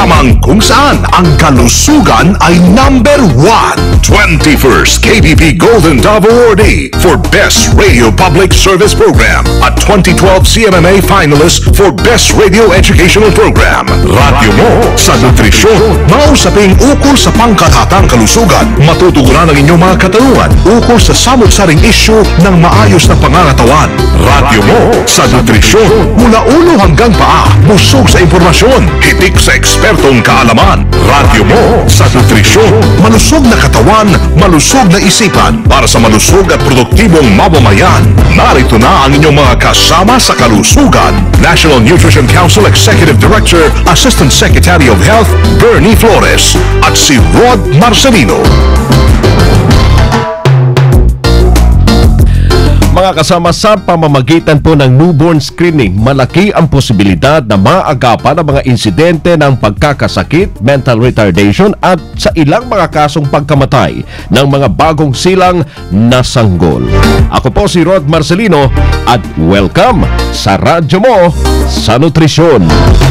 Programang kung saan ang kalusugan ay number 1. 21st KBP Golden Dove Awardee for Best Radio Public Service Program at 2012 CMMA Finalist for Best Radio Educational Program. Radyo mo sa nutrisyon. Mausaping ukol sa pangkathatang kalusugan. Matutugunan ang inyong mga katanungan ukol sa samot-saring issue ng maayos na pangangatawan. Radyo mo sa nutrisyon. Mula ulo hanggang paa, busog sa impormasyon, hitik sa ekspertong kaalaman. Radyo mo sa nutrisyon. Malusog na katawan, malusog na isipan para sa malusog at produktibong mamamayan. Narito na ang inyong mga kasama sa kalusugan. National Nutrition Council Executive Director, Assistant Secretary of Health, Bernie Flores at si Rod Marcelino. Mga kasama, sa pamamagitan po ng newborn screening, malaki ang posibilidad na maagapan ang mga insidente ng pagkakasakit, mental retardation at sa ilang mga kasong pagkamatay ng mga bagong silang na sanggol. Ako po si Rod Marcelino at welcome sa Radyo Mo sa Nutrisyon.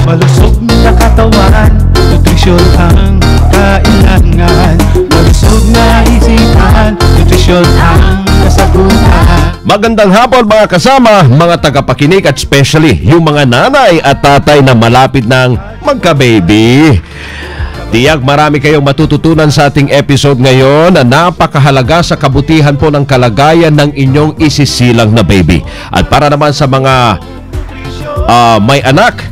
Malusog na katawan, nutrisyon ang kailangan. Malusog na isipan, nutrisyon ang kasagutan. Magandang hapon mga kasama, mga tagapakinig at especially yung mga nanay at tatay na malapit ng magka-baby. Tiyak marami kayong matututunan sa ating episode ngayon na napakahalaga sa kabutihan po ng kalagayan ng inyong isisilang na baby. At para naman sa mga may anak,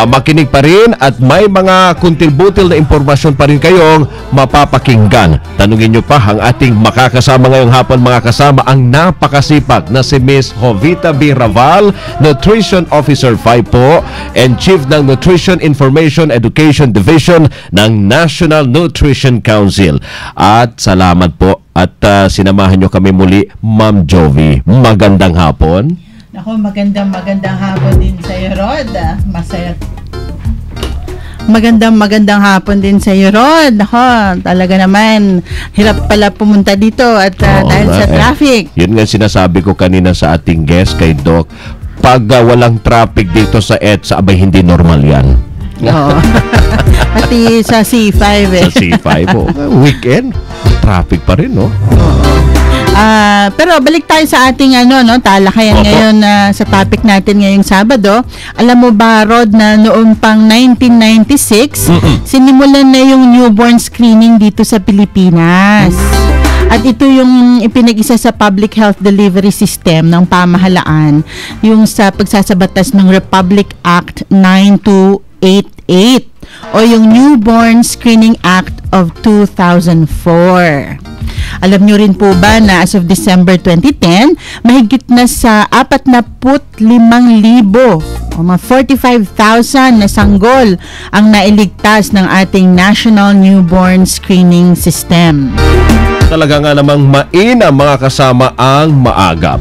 makinig pa rin at may mga kuntil-butil na impormasyon pa rin kayong mapapakinggan. Tanungin nyo pa ang ating makakasama ngayong hapon mga kasama, ang napakasipag na si Miss Jovita B. Raval, Nutrition Officer 5 po and Chief ng Nutrition Information Education Division ng National Nutrition Council. At salamat po at sinamahan nyo kami muli, Ma'am Jovi. Magandang hapon. Ako, magandang hapon din sa iyo, Rod. Masaya. Magandang hapon din sa iyo, Rod. Ako, talaga naman, hirap pala pumunta dito at dahil sa traffic. Yun nga sinasabi ko kanina sa ating guest kay Doc, pag walang traffic dito sa EDSA, abay hindi normal yan. Oo. Pati sa C5 Sa C5, weekend, traffic pa rin, no? Oo. Pero balik tayo sa ating talakayan ngayon sa topic natin ngayong Sabado. Alam mo ba, Rod, na noong pang 1996, sinimulan na yung newborn screening dito sa Pilipinas. At ito yung ipinag-isa sa public health delivery system ng pamahalaan, yung sa pagsasabatas ng Republic Act 9288 o yung Newborn Screening Act of 2004. Alam nyo rin po ba na as of December 2010, mahigit na sa 45,000 o mga 45,000 na sanggol ang nailigtas ng ating National Newborn Screening System. Talaga nga namang mainam mga kasama ang maagap.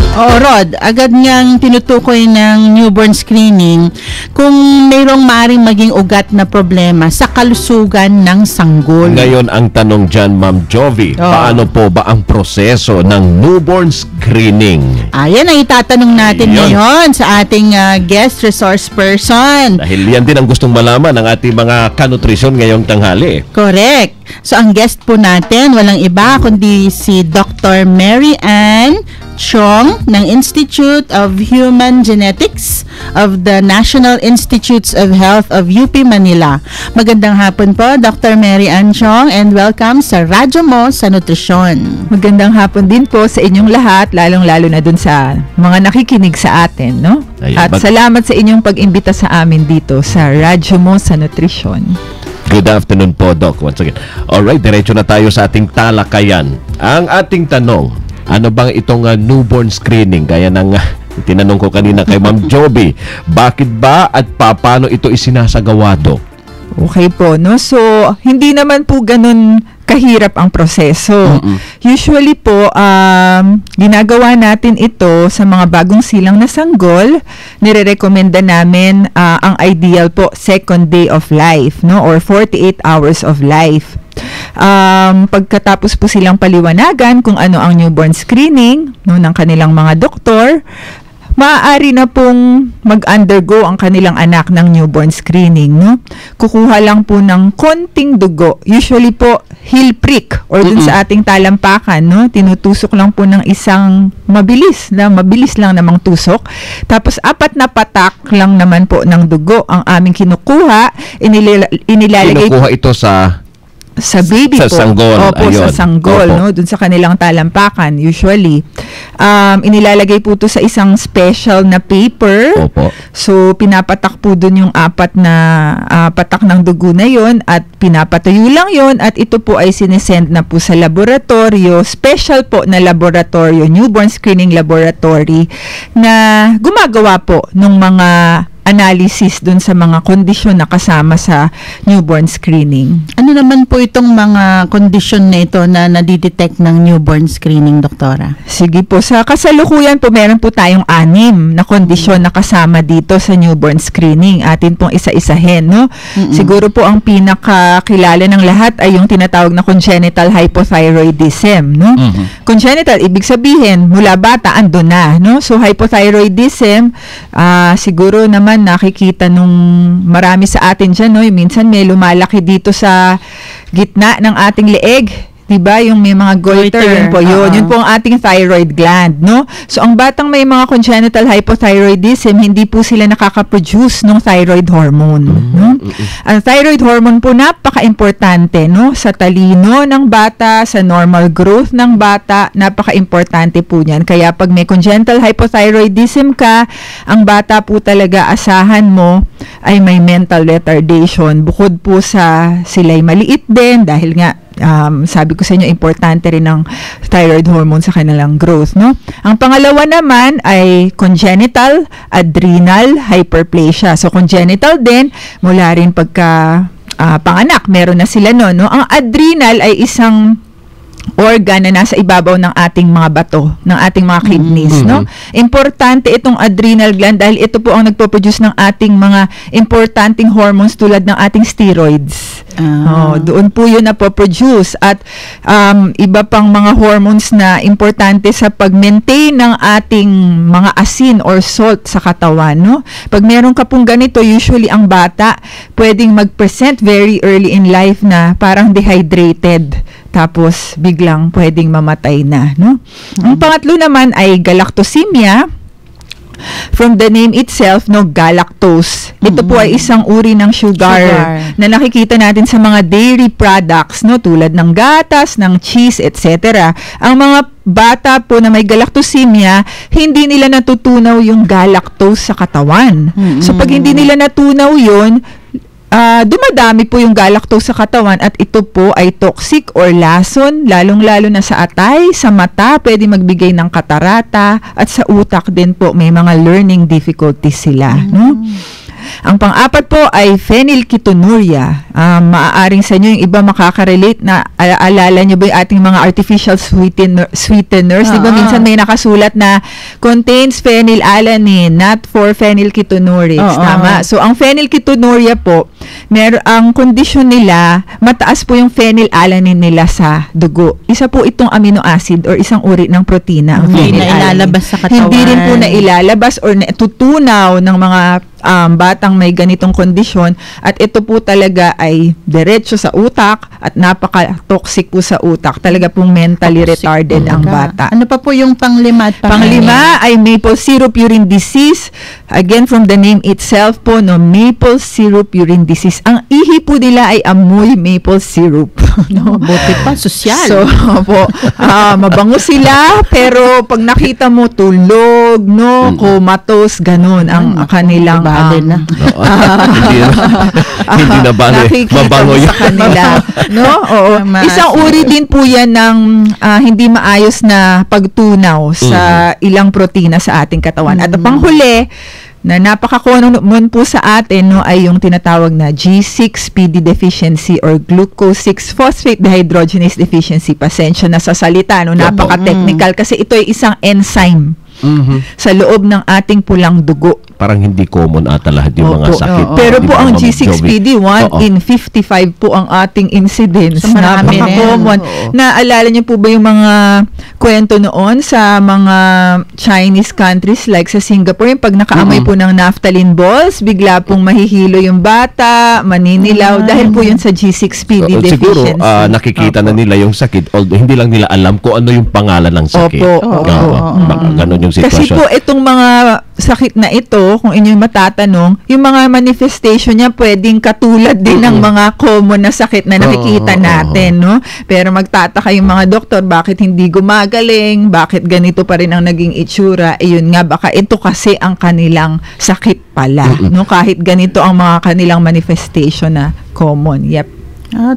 Oo, Rod, agad niyang tinutukoy ng newborn screening kung mayroong maaring maging ugat na problema sa kalusugan ng sanggol. Ngayon ang tanong dyan, Ma'am Jovi, paano po ba ang proseso ng newborn screening? Ayan ang itatanong natin ngayon sa ating guest resource person. Dahil yan din ang gustong malaman ng ating mga kanutrisyon ngayong tanghali. Correct. So ang guest po natin, walang iba kundi si Dr. Mary Ann Chong ng Institute of Human Genetics of the National Institutes of Health of UP Manila. Magandang hapon po, Dr. Mary Ann Chong, and welcome sa Radyo Mo sa Nutrisyon. Magandang hapon din po sa inyong lahat, lalong-lalo na dun sa mga nakikinig sa atin, no? Ayan, at salamat sa inyong pag-imbita sa amin dito sa Radyo Mo sa Nutrisyon. Good afternoon po, Doc, once again. Alright, diretso na tayo sa ating talakayan. Ang ating tanong, ano bang itong newborn screening? Gaya ng tinanong ko kanina kay Ma'am Jovi, bakit ba at paano ito isinasagawa, Doc? Okay po, no? So, hindi naman po ganun kahirap ang proseso. Usually po, ginagawa natin ito sa mga bagong silang na sanggol. Nire-recommenda namin ang ideal po, second day of life, no? Or 48 hours of life. Pagkatapos po silang paliwanagan kung ano ang newborn screening, no, ng kanilang mga doktor, maaari na pong mag-undergo ang kanilang anak ng newborn screening, no? Kukuha lang po ng konting dugo, usually po heel prick or dun sa ating talampakan, no? Tinutusok lang po ng isang mabilis lang namang tusok. Tapos 4 na patak lang naman po ng dugo ang aming kinukuha, inilalagay Kinukuha ito sa baby sa po. sanggol. Opo, Ayun. sa sanggol, Opo. no? Dun sa kanilang talampakan, usually. Inilalagay po ito sa isang special na paper. Opo. So, pinapatak po dun yung 4 na patak ng dugo na yon at pinapatayo lang yon at ito po ay sinesend na po sa laboratorio, special po na laboratorio, newborn screening laboratory na gumagawa po ng mga analysis dun sa mga kondisyon na kasama sa newborn screening. Ano naman po itong mga kondisyon na ito na nadidetect ng newborn screening, Doktora? Sige po, sa kasalukuyan po meron po tayong 6 na kondisyon na kasama dito sa newborn screening. Atin pong isa-isahin, no? Siguro po ang pinakakilala ng lahat ay yung tinatawag na congenital hypothyroidism, no? Congenital, ibig sabihin, mula bata, ando na, no? So, hypothyroidism, siguro naman nakikita nung marami sa atin dyan, no? Minsan may lumalaki dito sa gitna ng ating leeg. Diba? Yung may mga goiter, yun po yun. Yun po ang ating thyroid gland, no? So, ang batang may mga congenital hypothyroidism, hindi po sila nakaka-produce ng thyroid hormone, no? Ang thyroid hormone po, napaka-importante, no? Sa talino ng bata, sa normal growth ng bata, napaka-importante po niyan. Kaya, pag may congenital hypothyroidism ka, ang bata po talaga, asahan mo, ay may mental retardation. Bukod po sa sila'y maliit din, dahil nga, sabi ko sa inyo, importante rin ang thyroid hormone sa kanilang growth, no? Ang pangalawa naman ay congenital adrenal hyperplasia. So, congenital din, mula rin pagka panganak, meron na sila no? Ang adrenal ay isang organ na nasa ibabaw ng ating mga bato, ng ating mga kidneys, no? Importante itong adrenal gland dahil ito po ang nagpo-produce ng ating mga importanteng hormones tulad ng ating steroids. Doon po yun napoproduce at iba pang mga hormones na importante sa pag-maintain ng ating mga asin or salt sa katawan, no? Pag meron ka pong ganito, usually ang bata pwedeng mag-present very early in life na parang dehydrated. Tapos biglang pwedeng mamatay na, no? Ang pangatlo naman ay galactosemia. From the name itself, no, galactose. Ito po ay isang uri ng sugar na nakikita natin sa mga dairy products, no, tulad ng gatas, ng cheese, etc. Ang mga bata po na may galactosemia, hindi nila natutunaw yung galactose sa katawan. So pag hindi nila natunaw yun, dumadami po yung galactose sa katawan at ito po ay toxic or lason, lalong-lalo na sa atay, sa mata, pwede magbigay ng katarata at sa utak din po may mga learning difficulties sila, no? Ang pang-apat po ay phenylketonuria. Maaaring sa inyo yung iba makaka-relate na alala nyo ba yung ating mga artificial sweeteners? Diba minsan may nakasulat na contains phenylalanine, not for phenylketonuria. Tama? So, ang phenylketonuria po, ang kondisyon nila, mataas po yung phenylalanine nila sa dugo. Isa po itong amino acid or isang uri ng protina. Hindi na ilalabas sa katawan. Hindi rin po na ilalabas or tutunaw ng mga batang may ganitong kondisyon at ito po talaga ay diretso sa utak at napaka-toxic po sa utak. Talaga pong mentally retarded ang bata. Ano pa po yung panglima at Panglima ay maple syrup urine disease. Again, from the name itself po, no, maple syrup urine disease. Ang ihi po nila ay amoy maple syrup. No? Buti pa, sosyal. So, po, mabango sila, pero pag nakita mo, tulog, no, comatose, ganun ang kanilang hindi na bale, mabango sa kanila, no? Oo. Isang uri din po yan ng hindi maayos na pagtunaw sa ilang protina sa ating katawan. At panghuli, na napaka-common po sa atin, no, ay yung tinatawag na G6PD deficiency or glucose 6-phosphate dehydrogenase deficiency. Pasensya na sa salita, no, napaka-technical kasi ito ay isang enzyme. sa loob ng ating pulang dugo. Parang hindi common ata lahat yung mga Opo. sakit. Pero Di po ba, ang Ma'am G6PD, Jovi? 1 in 55 po ang ating incidence. So, marami rin. Napaka-common. Oo. Naalala niyo po ba yung mga kwento noon sa mga Chinese countries like sa Singapore, yung pag nakaamoy po ng naphthalene balls, bigla pong mahihilo yung bata, maninilaw, dahil po yun sa G6PD deficiency. Siguro nakikita na nila yung sakit, although hindi lang nila alam kung ano yung pangalan ng sakit. Opo. Baka ganun yung Kasi sitwasyon. po itong mga sakit na ito, kung inyong matatanong, yung mga manifestation niya pwedeng katulad din ng mga common na sakit na nakikita natin, no? Pero magtataka yung mga doktor, bakit hindi gumagaling, bakit ganito pa rin ang naging itsura, yun nga, baka ito kasi ang kanilang sakit pala, no? Kahit ganito ang mga kanilang manifestation na common. Yep.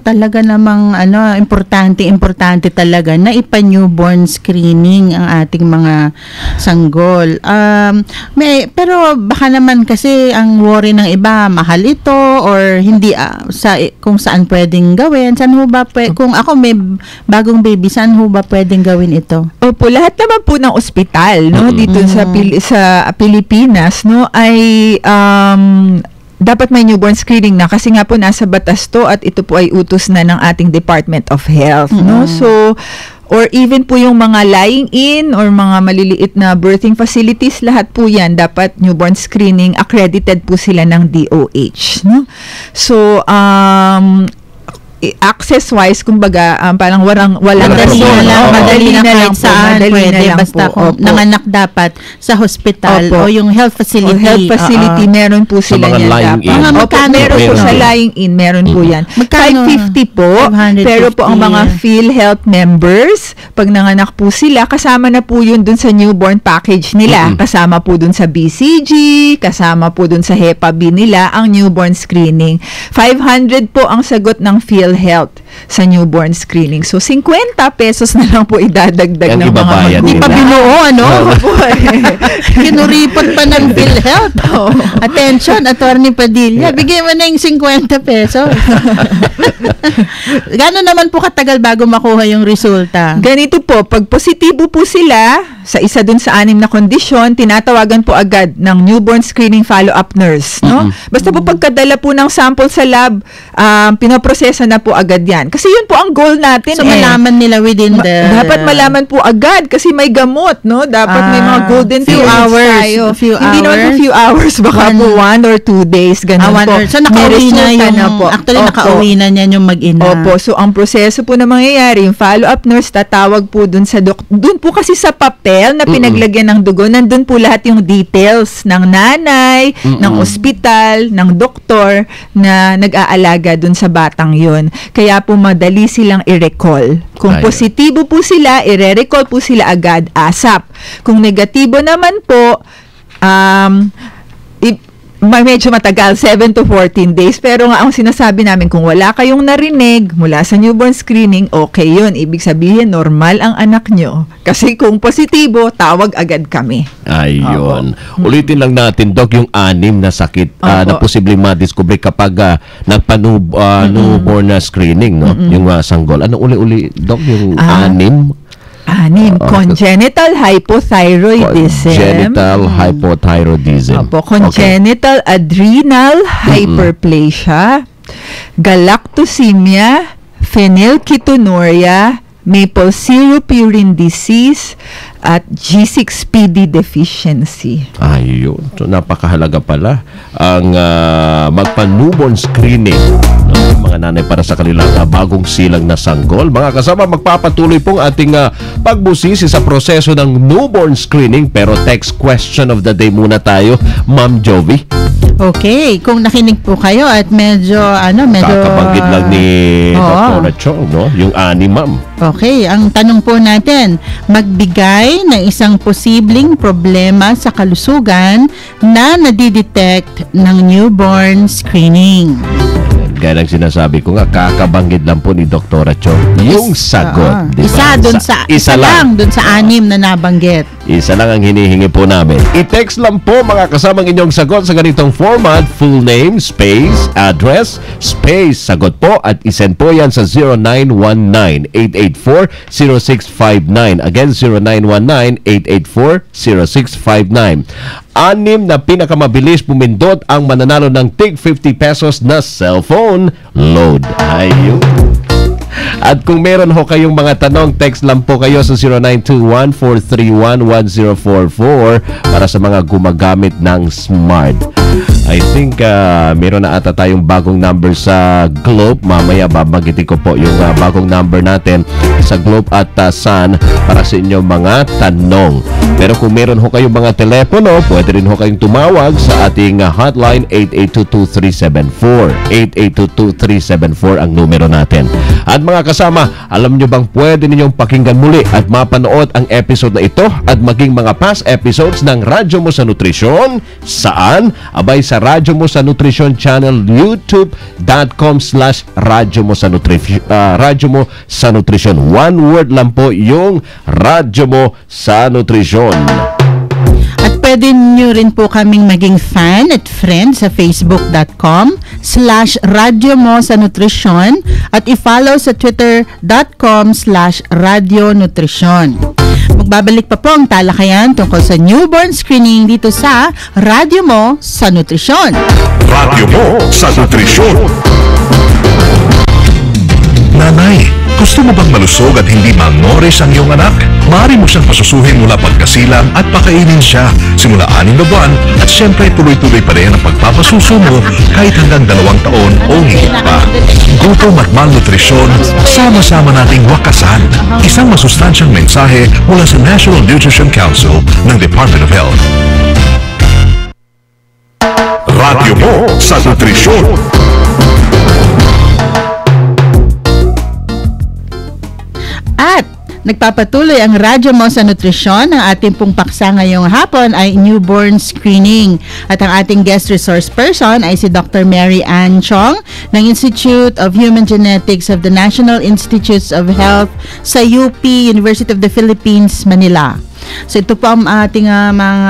Talaga namang importante talaga na ipa-newborn screening ang ating mga sanggol. Pero baka naman kasi ang worry ng iba, mahal ito or hindi kung saan pwedeng gawin. Saan ho ba kung ako may bagong baby, saan ho ba pwedeng gawin ito? Opo, lahat naman po ng ospital, no, dito sa Pilipinas, no, ay dapat may newborn screening na kasi nga po nasa batas to at ito po ay utos na ng ating Department of Health, no? So, or even po yung mga lying in or mga maliliit na birthing facilities, lahat po yan dapat newborn screening, accredited po sila ng DOH, no? So, access-wise, kumbaga, parang walang Madali na lang, madali na kahit saan pwede, basta kung nanganak dapat sa hospital o yung health facility. O health facility, meron po sila mga niyan lying dapat. in. Opo, meron po sa lying in, meron po yan. Magkano? 550 po, 550. pero po ang mga PhilHealth members, pag nanganak po sila, kasama na po yun dun sa newborn package nila. Kasama po dun sa BCG, kasama po dun sa HEPA-B nila, ang newborn screening. 500 po ang sagot ng PhilHealth sa newborn screening. So, 50 pesos na lang po idadagdag ng mga ibabayad magulang. Hindi pa binuo, Kinuripot pa ng PhilHealth. Attention, Attorney Padilla. Bigyan mo na yung 50 pesos. Gano'n naman po katagal bago makuha yung resulta? Ganito po, pag positibo po sila sa isa dun sa 6 na kondisyon, tinatawagan po agad ng newborn screening follow-up nurse, no? Basta po pagkadala po ng sample sa lab, pinoproseso na po agad yan. Kasi yun po ang goal natin. So, malaman nila within dapat malaman po agad kasi may gamot, no? Dapat may mga golden few periods hours, tayo. few Hindi naman po hours. few hours, baka po 1 or 2 days, ganun po. So, nakauwi na yung, actually, nakauwi na niyan yung mag-ina. Opo, so ang proseso po na mangyayari, yung follow-up nurse tatawag po dun sa dun po kasi sa papel na pinaglagyan ng dugo, nandun po lahat yung details ng nanay, ng ospital, ng doktor na nag-aalaga dun sa batang yon. Kaya po madali silang i-recall. Kung positibo po sila, i-recall po sila agad ASAP. Kung negatibo naman po, medyo matagal, 7 to 14 days. Pero nga ang sinasabi namin, kung wala kayong narinig mula sa newborn screening, okay yun. Ibig sabihin, normal ang anak nyo. Kasi kung positibo, tawag agad kami. Ayun. Ulitin lang natin, Doc, yung 6 na sakit na posibleng madiscover kapag newborn na screening, no? Yung sanggol. Ano uli-uli, Doc, yung 6? 6. Congenital hypothyroidism. Congenital hypothyroidism. Congenital adrenal hyperplasia, galactosemia, phenylketonuria, maple syrup urine disease, at G6PD deficiency. Ayun. So, napakahalaga pala ang magpa-newborn screening ng mga nanay para sa kanilang bagong silang na sanggol. Mga kasama, magpapatuloy pong ating pagbusisi sa proseso ng newborn screening. Pero text question of the day muna tayo, Ma'am Jovi. Okay, kung nakinig po kayo at medyo kakabanggit lang ni Dr. Chong, no? Yung 6, ma'am. Okay, ang tanong po natin, magbigay ng isang posibleng problema sa kalusugan na nadidetect ng newborn screening. Kaya lang sinasabi ko nga, kakabanggit lang po ni Dr. Chong yung sagot. Diba? Isa lang dun sa 6 na nabanggit. Isa lang ang hinihingi po namin. I-text lang po mga kasamang inyong sagot sa ganitong format, full name, space, address, space, sagot po at isend po yan sa 0919-884-0659. Again, 0919-884-0659. 6 na pinakamabilis pumindot ang mananalo ng tig 50 pesos na cellphone load. Ayun. At kung meron ho kayong mga tanong, text lang po kayo sa 0921-431-1044 para sa mga gumagamit ng Smart. I think meron na ata tayong bagong number sa Globe. Mamaya babagitin ko po yung bagong number natin sa Globe at Sun para sa inyong mga tanong. Pero kung meron ho kayong mga telepono, pwede rin ho kayong tumawag sa ating hotline 8822-374. 8822-374 ang numero natin. At mga kasama, alam nyo bang pwede ninyong pakinggan muli at mapanood ang episode na ito at maging mga past episodes ng Radyo Mo sa Nutrisyon? Saan? Abay sa Radyo Mo sa Nutrisyon channel, youtube.com/Radyo Mo sa Nutrisyon. Radyo Mo sa Nutrisyon. One word lang po yung Radyo Mo sa Nutrisyon. At pwede nyo rin po kaming maging fan at friend sa facebook.com/Radyo Mo sa Nutrisyon at i-follow sa twitter.com/Radyo Nutrisyon. Magbabalik pa po ang talakayan tungkol sa newborn screening dito sa Radyo Mo sa Nutrisyon. Radyo Mo sa Nutrisyon. Nanay, gusto mo bang malusog at hindi mangores ang iyong anak? Maaari mo siyang pasusuhin mula pagkasilang at pakainin siya simula 6 na buwan at syempre tuloy-tuloy pa rin ang pagpapasuso mo kahit hanggang 2 taon o higit pa. Gutom at malnutrisyon, sama-sama nating wakasan. Isang masustansyang mensahe mula sa National Nutrition Council ng Department of Health. Radyo Mo sa Nutrisyon. At nagpapatuloy ang Radyo Mo sa Nutrisyon. Ang ating pong paksa ngayong hapon ay newborn screening. At ang ating guest resource person ay si Dr. Mary Ann Chong ng Institute of Human Genetics of the National Institutes of Health sa UP, University of the Philippines, Manila. So ito po ang ating mga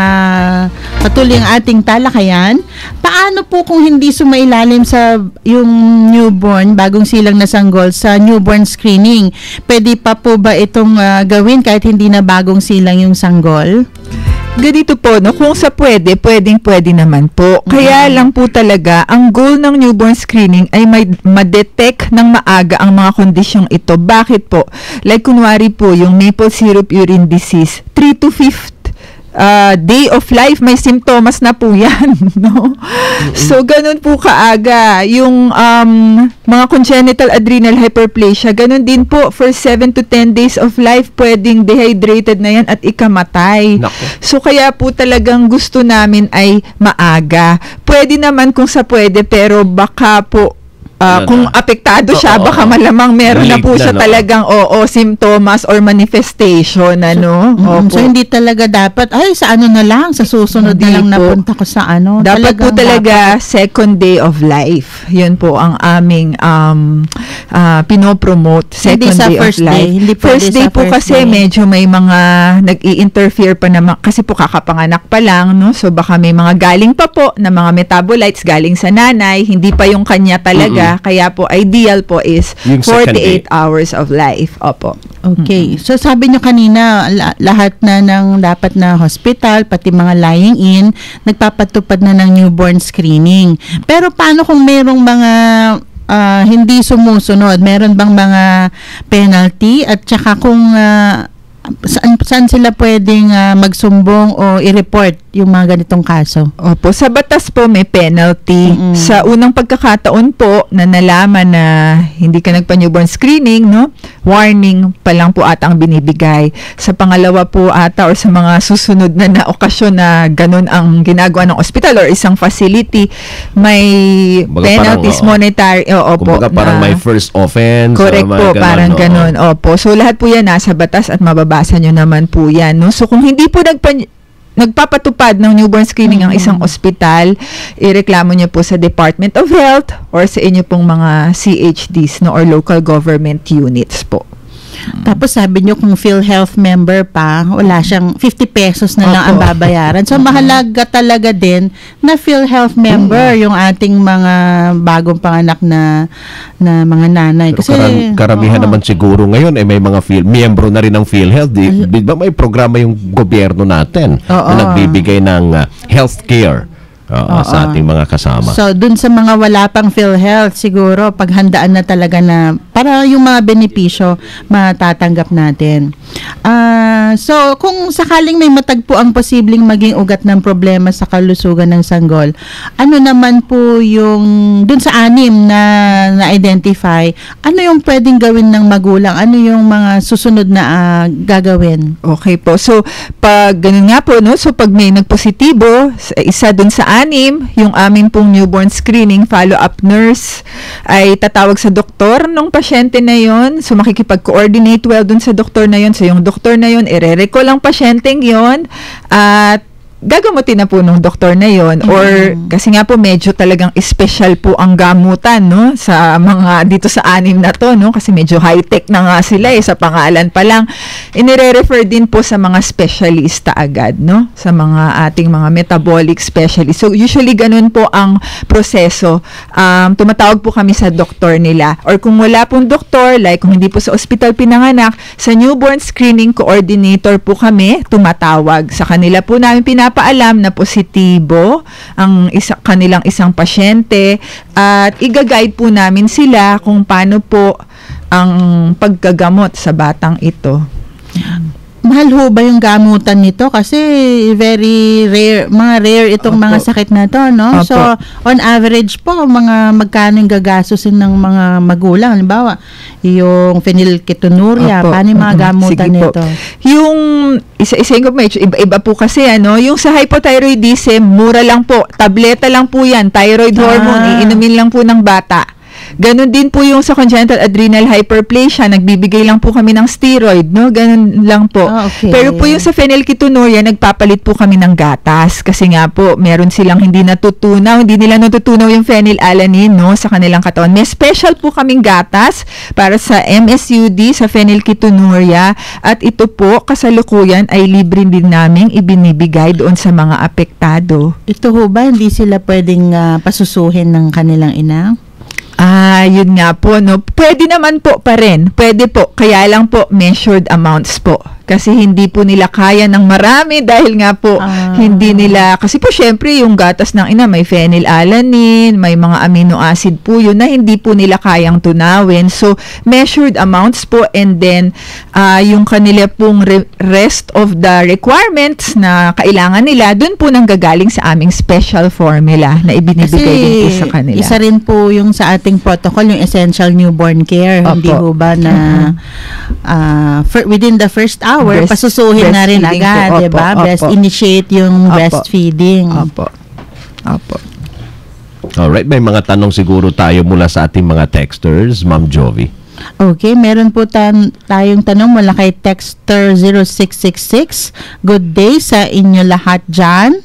patuloy ang ating talakayan. Paano po kung hindi sumailalim sa yung newborn, bagong silang na sanggol sa newborn screening? Pwede pa po ba itong gawin kahit hindi na bagong silang yung sanggol? Ganito po, no? Kung sa pwede naman po. Kaya lang po talaga, ang goal ng newborn screening ay ma-detect ng maaga ang mga kondisyong ito. Bakit po? Like kunwari po, yung maple syrup urine disease, 3 to 5th day of life, may symptoms na po yan, no? So, ganun po kaaga. Yung mga congenital adrenal hyperplasia, ganun din po, for 7 to 10 days of life, pwedeng dehydrated na yan at ikamatay. Naku. So, kaya po talagang gusto namin ay maaga. Pwede naman kung sa pwede, pero baka po, kung apektado siya, baka malamang meron na po siya talagang symptoms or manifestation, ano. So, hindi talaga dapat, sa ano na lang, sa susunod Hindi na lang po. napunta ko sa ano. Dapat po Talagang talaga second day of life. Yun po ang aming pinopromote. Hindi Second sa day first of life. day. Hindi pwede First day sa po first kasi day. medyo may mga nag-i-interfere pa naman. Kasi po kakapanganak pa lang, no? So baka may mga galing pa po na mga metabolites galing sa nanay. Hindi pa yung kanya talaga. Kaya po ideal po is Yung second day. 48 hours of life. Opo. Okay. So, sabi nyo kanina, lahat na ng dapat na hospital, pati mga lying in, nagpapatupad na ng newborn screening. Pero paano kung merong mga hindi sumusunod? Meron bang mga penalty? At saka kung saan sila pwedeng magsumbong o i-report yung mga ganitong kaso? Opo, sa batas po may penalty. Sa unang pagkakataon po na nalaman na hindi ka nagpa-newborn screening, no? Warning pa lang po ata ang binibigay. Sa pangalawa po ata or sa mga susunod na okasyon na ganun ang ginagawa ng hospital or isang facility, may Kumbaga penalties parang, monetary. Opo. Kumbaga parang na- may first offense. Correct mga po, parang ganun. Opo. So, lahat po yan nasa batas at mababasa nyo naman po yan. No? So, kung hindi po nagpapatupad ng newborn screening ang isang ospital, ireklamo nyo po sa Department of Health or sa inyo pong mga CHDs, no, or local government units po. Tapos sabi nyo kung PhilHealth member pa, wala siyang 50 pesos na lang ang Opo. babayaran. So mahalaga talaga din na PhilHealth member yung ating mga bagong panganak na mga nanay. Kasi Karamihan naman siguro ngayon may mga miyembro na rin ng PhilHealth. Di ba may programa yung gobyerno natin na nagbibigay ng healthcare sa ating mga kasama. So, dun sa mga wala pang PhilHealth, siguro, paghandaan na talaga na para yung mga benepisyo matatanggap natin. So, kung sakaling may matagpo ang posibleng maging ugat ng problema sa kalusugan ng sanggol, ano naman po yung, dun sa 6 na identify, ano yung pwedeng gawin ng magulang? Ano yung mga susunod na gagawin? Okay po. So, pag ganun nga po, no? So, pag may nagpositibo, isa dun sa 6, yung amin pong newborn screening follow-up nurse ay tatawag sa doktor ng pasyente na yon. So, makikipag-coordinate well dun sa doktor na yon. So, yung doktor na yon, ire-recall ang pasyenteng yon at gagamutin na po ng doktor na yon. Or kasi nga po medyo talagang special po ang gamutan, no, sa mga dito sa 6 na to, no, kasi medyo high-tech na nga sila sa pangalan pa lang. Inire-refer din po sa mga specialista agad, no, sa mga ating mga metabolic specialist. So usually ganun po ang proseso. Tumatawag po kami sa doktor nila, or kung wala pong doktor, like kung hindi po sa ospital pinanganak, sa newborn screening coordinator po kami tumatawag. Sa kanila po namin pinapaalam na positibo ang kanilang isang pasyente at i-guide po namin sila kung paano po ang paggagamot sa batang ito. Mahal ho ba yung gamutan nito? Kasi very rare, mga rare itong Opo. mga sakit na to, no? Opo. So, on average po, magkano yung gagastusin ng mga magulang? Halimbawa, yung phenylketonuria, Opo. paano yung mga gamutan Sige po. nito? Yung isa-isahin ko medyo iba po kasi yung sa hypothyroidism, mura lang po, tableta lang po yan, thyroid hormone, iinumin lang po ng bata. Ganon din po yung sa congenital adrenal hyperplasia, nagbibigay lang po kami ng steroid, no? Ganon lang po. Okay. Pero po yung sa phenylketonuria, nagpapalit po kami ng gatas kasi nga po meron silang hindi nila natutunaw yung phenylalanine, no, sa kanilang katawan. May special po kaming gatas para sa MSUD, sa phenylketonuria, at ito po kasalukuyan ay libre din naming ibinibigay doon sa mga apektado. Ito ho ba, hindi sila pwedeng pasusuhin ng kanilang ina? Yun nga po, no. Pwede naman po pa rin. Pwede po. Kaya lang po, measured amounts po. Kasi hindi po nila kaya ng marami dahil nga po hindi nila, kasi po syempre yung gatas ng ina may phenylalanine, may mga amino acid po yun na hindi po nila kayang tunawin. So measured amounts po, and then yung kanila pong rest of the requirements na kailangan nila, dun po nanggagaling sa aming special formula na ibinibigay din po sa kanila. Isa rin po yung sa ating protocol, yung essential newborn care. Opo. Hindi ho ba na within the first hour, pasusuhin na rin breastfeeding agad, po. Opo, diba? opo. Initiate yung Opo. breastfeeding. Opo. Opo. Alright, may mga tanong siguro tayo mula sa ating mga texters, Ma'am Jovi. Okay, meron po tayong tanong mula kay Texter 0666. Good day sa inyo lahat dyan,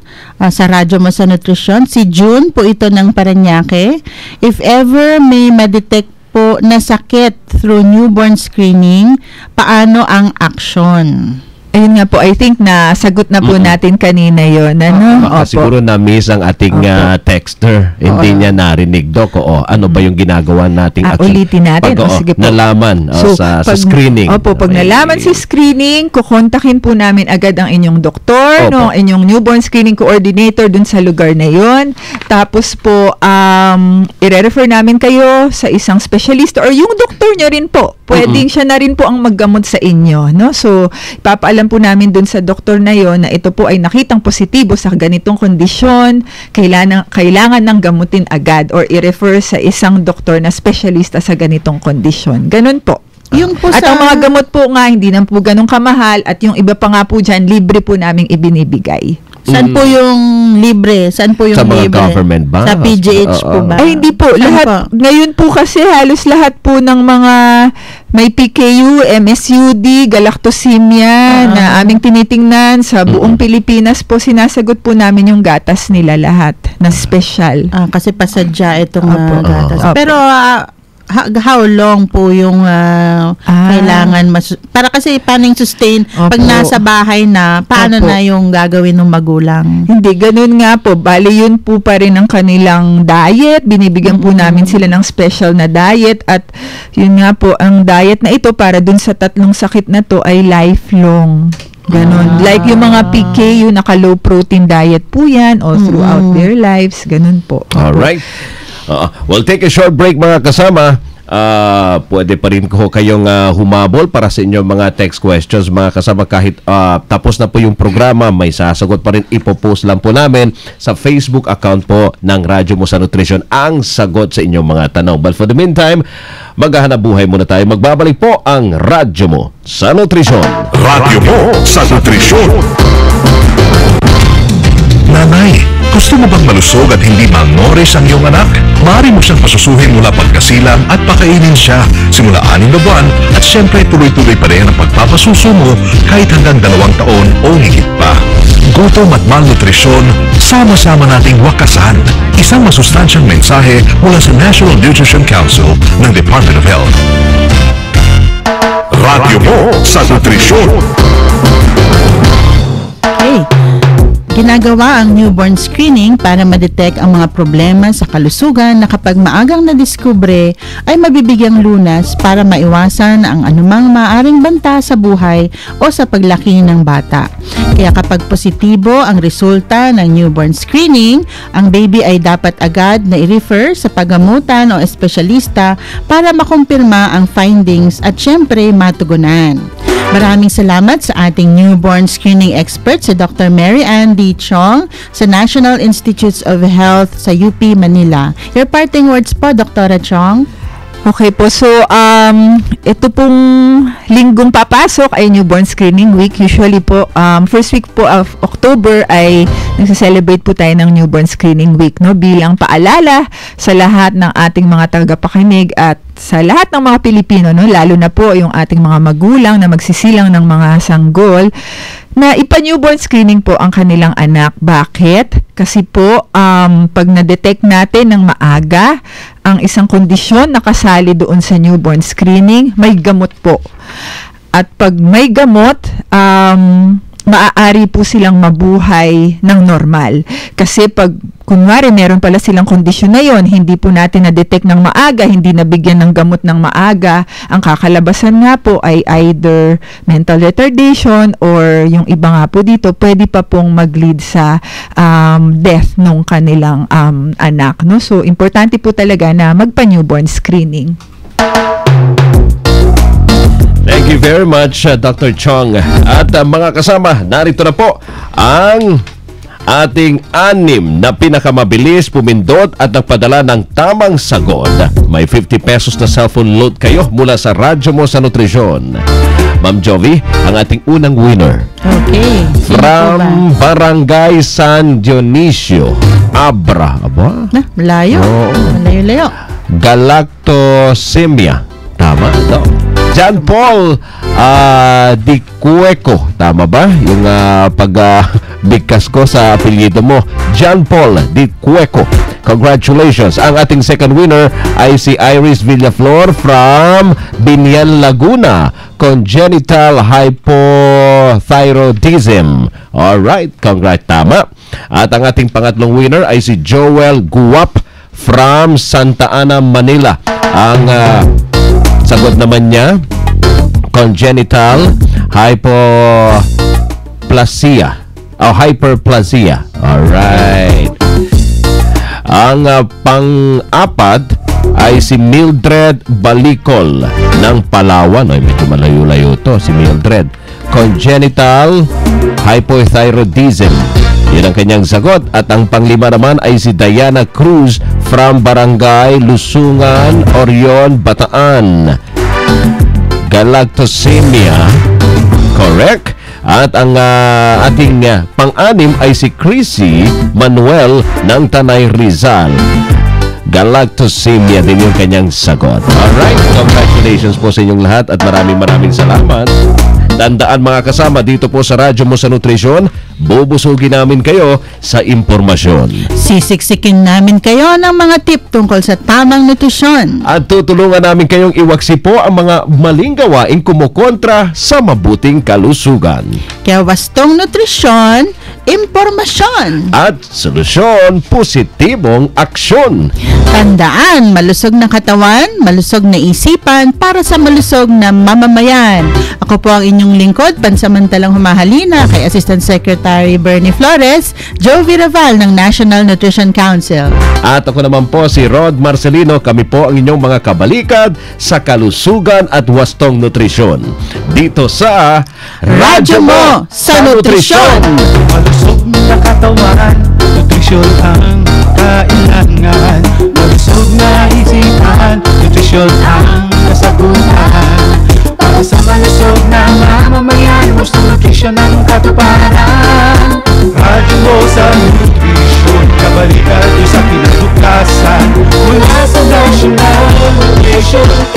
sa Radyo Mo sa Nutrisyon. Si June po ito ng Parañaque. If ever may madetect po na sakit through newborn screening, paano ang action? Ayun nga po, I think na sagot na po natin kanina yon, ano? Baka Opo. siguro na-miss ang ating texter. Hindi niya narinig, Doc. Ano ba yung ginagawa nating action? Ulitin natin. Pag, Sige po. nalaman sa screening. Opo, pag nalaman sa screening, kukontakin po namin agad ang inyong doktor, Opo. no, inyong newborn screening coordinator dun sa lugar na yon. Tapos po, i-refer namin kayo sa isang specialist or yung doktor nyo rin po. Pwedeng siya na rin po ang maggamot sa inyo, no? So, ipapaalam po namin dun sa doktor na yon na ito po ay nakitang positibo sa ganitong kondisyon, kailangan ng gamutin agad or i-refer sa isang doktor na specialista sa ganitong kondisyon. Ganun po. Yung po At ang mga gamot po nga, hindi na po ganun kamahal, at yung iba pa nga po dyan, libre po naming ibinibigay. Saan po yung libre? Saan po yung Sa mga libre? government ba? Sa PGH po ba? Ay, hindi po. Saan Lahat, po? ngayon po kasi halos lahat po ng mga may PKU, MSUD, galactosemia na aming tinitingnan sa buong Pilipinas po, sinasagot po namin yung gatas nila lahat na special. Kasi pasadya itong Opo. gatas. Opo. Pero how long po yung kailangan para kasi paano yung sustain pag nasa bahay na, paano na yung gagawin ng magulang? Hindi, ganun nga po. Bali, yun po pa rin ang kanilang diet. Binibigyan po namin sila ng special na diet at yun nga po, ang diet na ito para dun sa 3 sakit na to ay lifelong. Ganon. Like yung mga PK, yung naka-low protein diet po yan all throughout their lives. Ganun po. Alright. We'll take a short break mga kasama. Pwede pa rin ko kayong humabol para sa inyong mga text questions mga kasama. Kahit tapos na po yung programa, may sasagot pa rin. Ipopost lang po namin sa Facebook account po ng Radyo Mo sa Nutrisyon ang sagot sa inyong mga tanong. But for the meantime, maghahanap buhay muna tayo. Magbabalik po ang Radyo Mo sa Nutrisyon. Radyo Mo sa Nutrisyon. Nanay, gusto mo bang malusog at hindi malnourished ang iyong anak? Maaari mo siyang pasusuhin mula pagkasilang at pakainin siya simula 6 na buwan at syempre tuloy-tuloy pa rin ang pagpapasuso mo kahit hanggang 2 taon o higit pa. Gutom at malnutrisyon, sama-sama nating wakasan. Isang masustansyang mensahe mula sa National Nutrition Council ng Department of Health. Radyo Mo sa Nutrisyon. Okay. Ginagawa ang newborn screening para ma-detect ang mga problema sa kalusugan na kapag maagang nadiskubre ay mabibigyang lunas para maiwasan ang anumang maaaring banta sa buhay o sa paglaki ng bata. Kaya kapag positibo ang resulta ng newborn screening, ang baby ay dapat agad na i-refer sa paggamutan o espesyalista para makumpirma ang findings at syempre matugunan. Maraming salamat sa ating newborn screening expert si Dr. Mary Ann D. Chong sa National Institutes of Health sa UP Manila. Your parting words po, Dr. Chong. Okay po, so ito pong linggong papasok ay newborn screening week. Usually po, first week po of October ay nagsa-celebrate po tayo ng newborn screening week, no? Bilang paalala sa lahat ng ating mga tagapakinig at sa lahat ng mga Pilipino, no? Lalo na po yung ating mga magulang na magsisilang ng mga sanggol na ipa-newborn screening po ang kanilang anak. Bakit? Kasi po, pag na-detect natin ng maaga ang isang kondisyon na kasali doon sa newborn screening, may gamot po. At pag may gamot, maaari po silang mabuhay ng normal. Kasi pag, kunwari, meron pala silang kondisyon na yon, hindi po natin na-detect ng maaga, hindi nabigyan ng gamot ng maaga, ang kakalabasan nga po ay either mental retardation or yung iba nga po dito, pwede pa pong mag-lead sa death ng kanilang anak. No? So, importante po talaga na magpa-newborn screening. Thank you very much, Dr. Chong. At mga kasama, narito na po ang ating 6 na pinakamabilis pumindot at nagpadala ng tamang sagot. May 50 pesos na cellphone load kayo mula sa Radyo Mo sa Nutrisyon. Ma'am Jovi, ang ating unang winner. Okay. From Barangay San Dionisio, Abra. Aba? Malayo. Malayo-layo. Galactosemia. Tama, no? John Paul Di Cueco. Tama ba? Yung pagbigkas ko sa apelyido mo. John Paul Di Cueco. Congratulations. Ang ating second winner ay si Iris Villaflor from Binyan, Laguna. Congenital hypothyroidism. Alright. Congrats. Tama. At ang ating pangatlong winner ay si Joel Guap from Santa Ana, Manila. Ang sagot naman niya, congenital hypoplasia o hyperplasia. Alright. Ang pang-apat ay si Mildred Balicol ng Palawan. Ay, medyo malayo-layo to, si Mildred. Congenital hypothyroidism. Yun ang kanyang sagot. At ang panglima naman ay si Diana Cruz from Barangay Lusungan, Orion, Bataan. Galactosemia. Correct. At ang ating pang-anim ay si Chrissy Manuel ng Tanay, Rizal. Galactosemia din yung kanyang sagot. Alright, congratulations po sa inyong lahat at maraming salamat. Tandaan mga kasama, dito po sa Radyo mo sa Nutrisyon, bubusugin namin kayo sa impormasyon. Sisiksikin namin kayo ng mga tip tungkol sa tamang nutrisyon. At tutulungan namin kayong iwaksi po ang mga maling gawaing kumukontra sa mabuting kalusugan. Kaya wastong nutrisyon, impormasyon. At solusyon, positibong aksyon. Tandaan, malusog na katawan, malusog na isipan para sa malusog na mamamayan. Ako po ang inyong lingkod, pansamantalang humahalina kay Assistant Secretary Bernie Flores, Joe Viraval ng National Nutrition Council. At ako naman po si Rod Marcelino, kami po ang inyong mga kabalikad sa kalusugan at wastong nutrisyon. Dito sa Radyo mo sa Nutrisyon! Malusog na katawan, nutrisyon ang kailangan. Malusog na isipan, nutrisyon ang kasagutan. Para sa malusog na mamamayan, gusto nutrisyon ang katuparan. Radyo mo sa Nutrisyon, kabalikan sa kinabukasan. Mula sa National Nutrition